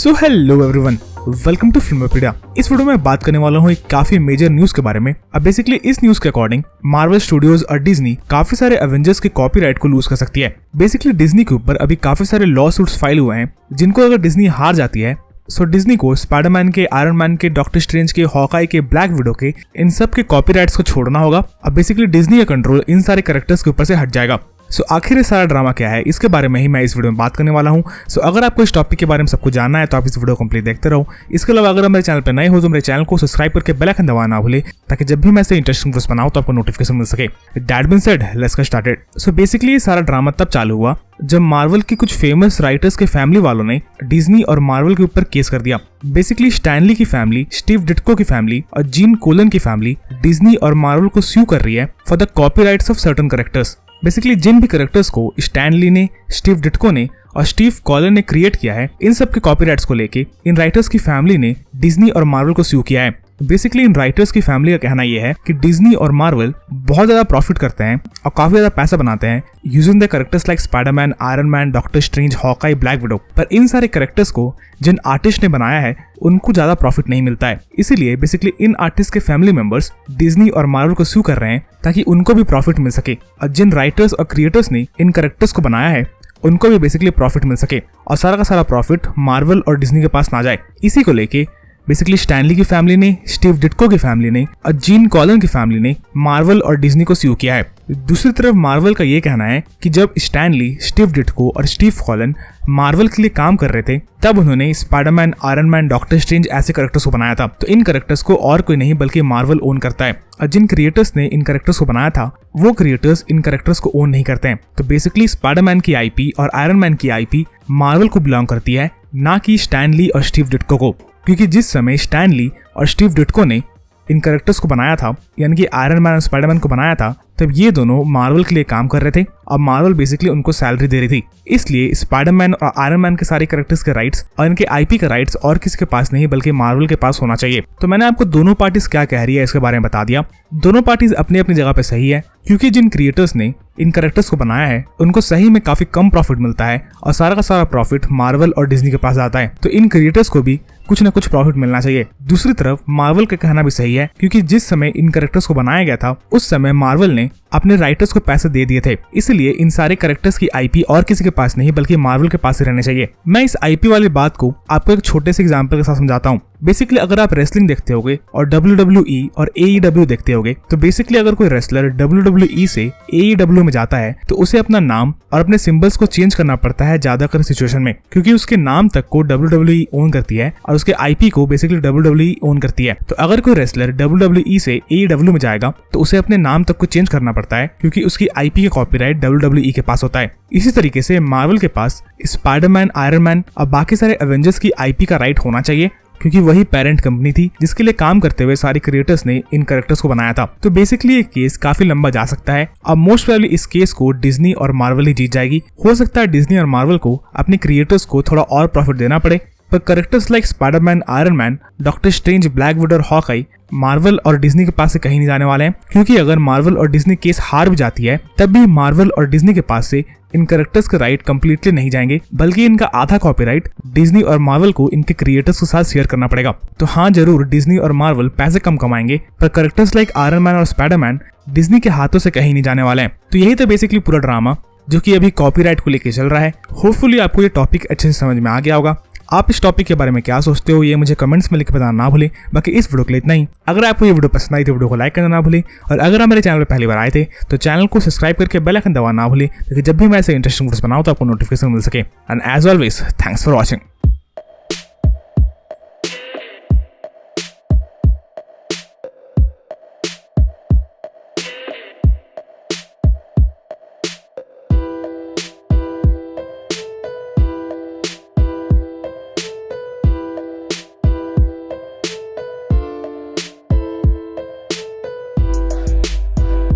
So hello everyone, welcome to Filmopedia. इस video में बात करने वाला हूँ एक काफी मेजर न्यूज के बारे में। अब बेसिकली इस न्यूज के अकॉर्डिंग मार्वल स्टूडियोज और डिज्नी काफी सारे एवेंजर्स के कॉपीराइट को लूज कर सकती है। बेसिकली डिज्नी के ऊपर अभी काफी सारे लॉ सूट्स फाइल हुए हैं, जिनको अगर डिज्नी हार जाती है सो डिज्नी को स्पाइडरमैन के, आयरन मैन के, डॉक्टर स्ट्रेंज के, हॉकाई के, ब्लैक विडो के, इन सब के कॉपीराइट्स को छोड़ना होगा। अब बेसिकली डिज्नी का कंट्रोल इन सारे कैरेक्टर्स के ऊपर से हट जाएगा। सो आखिर ये सारा ड्रामा क्या है, इसके बारे में ही मैं इस वीडियो में बात करने वाला हूँ। सो अगर आपको इस टॉपिक के बारे में सब कुछ जानना है तो आप इस वीडियो को कंप्लीट देखते रहो। इसके अलावा अगर मेरे चैनल पर नए हो तो मेरे चैनल को सब्सक्राइब करके बेल आइकन दबाना ना भूले, ताकि जब भी मैं ऐसे इंटरेस्टिंग वीडियोस बनाऊं तो आपको नोटिफिकेशन मिल सके। That being said, let's get started. So basically ये सारा ड्रामा तब चालू हुआ जब मार्वल के कुछ फेमस राइटर्स के फैमिली वालों ने डिज्नी और मार्वल के ऊपर केस कर दिया। बेसिकली स्टैन ली की फैमिली, स्टीव डिट्को की फैमिली और जीन कोलन की फैमिली डिज्नी और मार्वल को स्यू कर रही है for the copyrights of certain characters. Basically जिन भी कैरेक्टर्स को स्टैन ली ने, स्टीव डिट्को ने और स्टीव कॉलन ने क्रिएट किया है, इन सब के कॉपीराइट्स को लेके इन राइटर्स की फैमिली ने डिज्नी और मार्वल को स्यू किया है। बेसिकली इन राइटर्स की फैमिली का कहना यह है कि डिज्नी और मार्वल बहुत ज्यादा प्रॉफिट करते हैं और काफी ज्यादा पैसा बनाते हैं using the characters like Spiderman, iron man, doctor strange, Hawkeye, black window. पर इन सारे कैरेक्टर्स को जिन आर्टिस्ट ने बनाया है उनको ज्यादा प्रॉफिट नहीं मिलता है। इसीलिए बेसिकली इन आर्टिस्ट के फैमिली मेंबर्स डिज्नी और मार्वल को स्यू कर रहे हैं ताकि उनको भी प्रॉफिट मिल सके और जिन राइटर्स और क्रिएटर्स ने इन कैरेक्टर्स को बनाया है उनको भी बेसिकली प्रॉफिट मिल सके और सारा का सारा प्रॉफिट मार्वल और डिज्नी के पास ना जाए। इसी को लेके बेसिकली स्टैन ली की फैमिली ने, स्टीव डिट्को की फैमिली ने और जीन कॉलन की फैमिली ने मार्वल और डिज्नी को स्यू किया है। दूसरी तरफ मार्वल का ये कहना है कि जब स्टैन ली, स्टीव डिट्को और स्टीव कॉलन मार्वल के लिए काम कर रहे थे तब उन्होंने Spiderman, iron man, doctor strange ऐसे कैरेक्टर्स को बनाया था। तो इन कैरेक्टर्स को और कोई नहीं बल्कि मार्वल ओन करता है और जिन क्रिएटर्स ने इन कैरेक्टर्स को बनाया था वो क्रिएटर्स इन कैरेक्टर्स को ओन नहीं करते हैं। तो बेसिकली स्पाइडरमैन की आईपी और आयरन मैन की आईपी मार्वल को बिलोंग करती है, ना कि स्टैन ली और स्टीव डिट्को को। क्योंकि जिस समय स्टैन ली और स्टीव डिट्को ने इन कैरेक्टर्स को बनाया था, यानी कि आयरन मैन और स्पाइडरमैन को बनाया था, तब ये दोनों मार्वल के लिए काम कर रहे थे और मार्वल बेसिकली उनको सैलरी दे रही थी। इसलिए स्पाइडरमैन और आयरन मैन के सारे कैरेक्टर्स के राइट्स और इनके आईपी के राइट्स और किसी के पास नहीं बल्कि मार्वल के पास होना चाहिए। तो मैंने आपको दोनों पार्टीज क्या कह रही है इसके बारे में बता दिया। दोनों पार्टीज अपनी अपनी जगह पे सही है, क्योंकि जिन क्रिएटर्स ने इन कैरेक्टर्स को बनाया है उनको सही में काफी कम प्रॉफिट मिलता है और सारा का सारा प्रॉफिट मार्वल और डिज्नी के पास आता है। तो इन क्रिएटर्स को भी कुछ न कुछ प्रॉफिट मिलना चाहिए। दूसरी तरफ मार्वल का कहना भी सही है, क्योंकि जिस समय इन कैरेक्टर्स को बनाया गया था उस समय मार्वल ने अपने राइटर्स को पैसे दे दिए थे, इसलिए इन सारे कैरेक्टर्स की आईपी और किसी के पास नहीं बल्कि मार्वल के पास ही रहने चाहिए। मैं इस आईपी वाली बात को आपको एक छोटे से एग्जांपल के साथ समझाता हूँ। बेसिकली अगर आप रेसलिंग देखते होगे और WWE और AEW देखते होगे, तो बेसिकली अगर कोई रेसलर WWE से AEW में जाता है तो उसे अपना नाम और अपने सिंबल्स को चेंज करना पड़ता है ज्यादातर सिचुएशन में, क्योंकि उसके नाम तक को WWE ओन करती है और उसके आईपी को बेसिकली WWE ओन करती है। तो अगर कोई रेसलर WWE से AEW में जाएगा तो उसे अपने नाम तक को चेंज करना पड़ता है, क्योंकि उसकी आईपी का कॉपीराइट WWE के पास होता है। इसी तरीके से मार्वल के पास स्पाइडरमैन, आयरन मैन और बाकी सारे एवेंजर्स की आईपी का राइट होना चाहिए, क्योंकि वही पेरेंट कंपनी थी जिसके लिए काम करते हुए सारे क्रिएटर्स ने इन कैरेक्टर्स को बनाया था। तो बेसिकली ये केस काफी लंबा जा सकता है। अब मोस्ट प्रोबेबली इस केस को डिज्नी और मार्वल ही जीत जाएगी। हो सकता है डिज्नी और मार्वल को अपने क्रिएटर्स को थोड़ा और प्रॉफिट देना पड़े, पर characters like Spiderman, iron man, doctor strange, black window और हॉकाई मार्वल और डिज्नी के पास से कहीं नहीं जाने वाले हैं। क्योंकि अगर मार्वल और डिज्नी केस हार भी जाती है तब भी मार्वल और डिज्नी के पास से इन कैरेक्टर्स के राइट कंप्लीटली नहीं जाएंगे, बल्कि इनका आधा कॉपीराइट डिज्नी और मार्वल को इनके क्रिएटर्स के साथ शेयर करना पड़ेगा। तो हाँ, जरूर डिज्नी और मार्वल पैसे कम कमाएंगे, पर कैरेक्टर्स लाइक आयरन मैन और स्पाइडरमैन डिज्नी के हाथों से कहीं नहीं जाने वाले हैं। तो यही तो बेसिकली पूरा ड्रामा जो कि अभी कॉपीराइट को लेकर चल रहा है। होपफुली आपको ये टॉपिक अच्छे से समझ में आ गया होगा। आप इस टॉपिक के बारे में क्या सोचते हो ये मुझे कमेंट्स में लिख के बताना ना भूलें। बाकी इस वीडियो के लिए इतना ही। अगर आपको ये वीडियो पसंद आई तो वीडियो को लाइक करना ना भूलें, और अगर आप मेरे चैनल पर पहली बार आए थे तो चैनल को सब्सक्राइब करके बेल आइकन दबाना ना भूलें, ताकि जब भी मैं ऐसे इंटरेस्टिंग वीडियोस बनाऊं तो आपको नोटिफिकेशन मिल सके। And as always, thanks for watching.